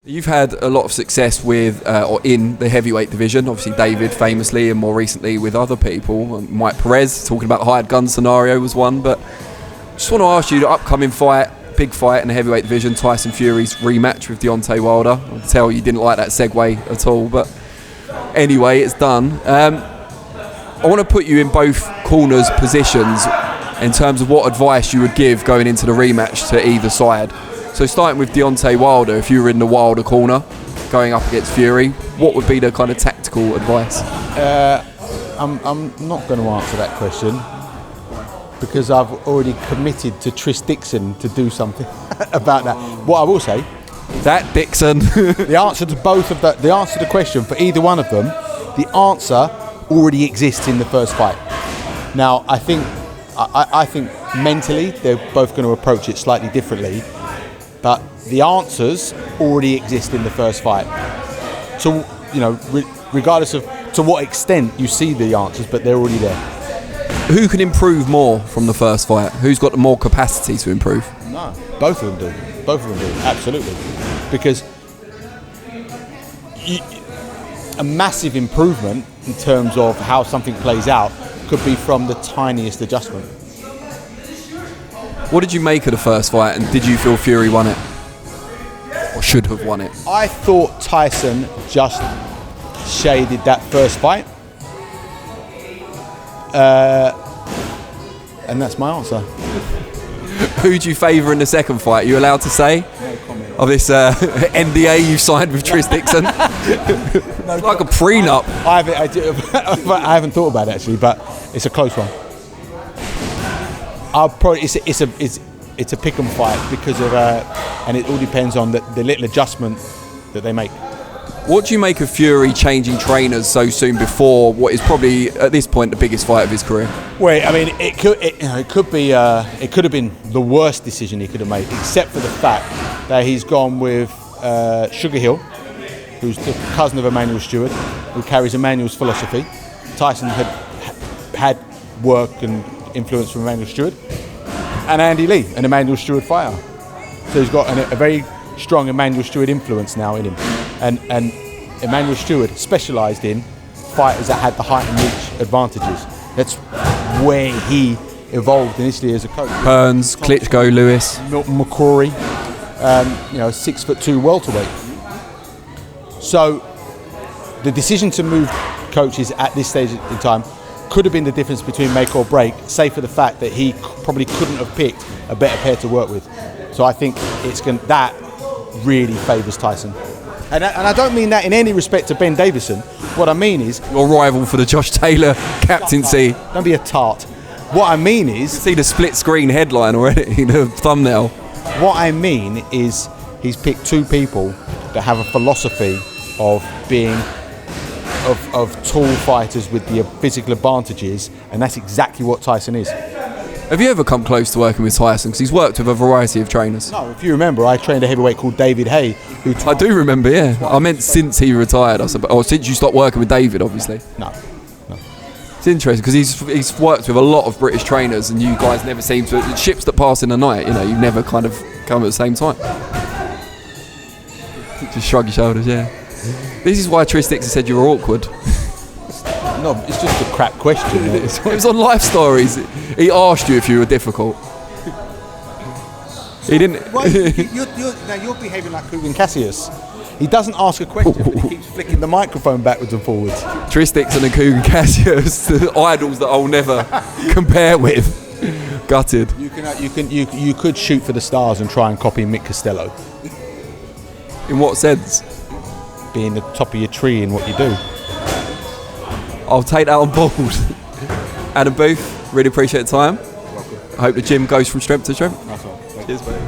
You've had a lot of success with, or in the heavyweight division, obviously David famously, and more recently with other people. Mike Perez, talking about the hired gun scenario was one, but just want to ask you, the upcoming fight, big fight in the heavyweight division, Tyson Fury's rematch with Deontay Wilder. I can tell you didn't like that segue at all, but anyway, it's done. I want to put you in both corners' positions in terms of what advice you would give going into the rematch to either side. So starting with Deontay Wilder, if you were in the Wilder corner going up against Fury, what would be the kind of tactical advice? I'm not going to answer that question because I've already committed to Tris Dixon to do something about that. What I will say, that Dixon. the answer to both of the answer to the question for either one of them, the answer already exists in the first fight. Now I think mentally they're both going to approach it slightly differently. But the answers already exist in the first fight. So, regardless of to what extent you see the answers, but they're already there. Who can improve more from the first fight? Who's got more capacity to improve? No, both of them do. Both of them do, absolutely. Because a massive improvement in terms of how something plays out could be from the tiniest adjustment. What did you make of the first fight, and did you feel Fury won it? Or should have won it? I thought Tyson just shaded that first fight. And that's my answer. Who do you favour in the second fight? Are you allowed to say? No comment. Of this NDA you've signed with Tris Dixon? It's like a prenup. I haven't thought about it actually, but it's a close one. It's a pick 'em fight because of and it all depends on the little adjustment that they make. What do you make of Fury changing trainers so soon before what is probably at this point the biggest fight of his career? Well, I mean, it could have been the worst decision he could have made, except for the fact that he's gone with Sugar Hill, who's the cousin of Emmanuel Stewart, who carries Emmanuel's philosophy. Tyson had work and influence from Emmanuel Stewart, and Andy Lee, an Emmanuel Stewart fighter. So he's got a very strong Emmanuel Stewart influence now in him, and Emmanuel Stewart specialised in fighters that had the height and reach advantages. That's where he evolved initially as a coach. Hearns, Klitschko, Lewis, Milton McCrory, 6'2" welterweight. So the decision to move coaches at this stage in time could have been the difference between make or break, save for the fact that he probably couldn't have picked a better pair to work with. So I think that really favours Tyson. And I don't mean that in any respect to Ben Davison. What I mean is... your rival for the Josh Taylor captaincy. Don't be a tart. What I mean is... You see the split screen headline already, the thumbnail. What I mean is he's picked two people that have a philosophy of being... Of tall fighters with the physical advantages, and that's exactly what Tyson is. Have you ever come close to working with Tyson? Because he's worked with a variety of trainers. No, if you remember, I trained a heavyweight called David Hay. I do remember, yeah. I meant since he retired, I suppose. Or since you stopped working with David, obviously. No. It's interesting because he's worked with a lot of British trainers, and you guys never seem to... ships that pass in the night, you never kind of come at the same time. Just shrug your shoulders, yeah. This is why Tris Dixon said you were awkward. No, it's just a crap question. It was on Life Stories. He asked you if you were difficult. He didn't. Well, you're behaving like Kugan Cassius. He doesn't ask a question, but he keeps flicking the microphone backwards and forwards. Tris Dixon and Kugan Cassius, the idols that I'll never compare with. Gutted. You could shoot for the stars and try and copy Mick Costello. In what sense? Being the top of your tree in what you do. I'll take that on board. Adam Booth, really appreciate the time. I hope the gym goes from strength to strength. That's all. Cheers, mate.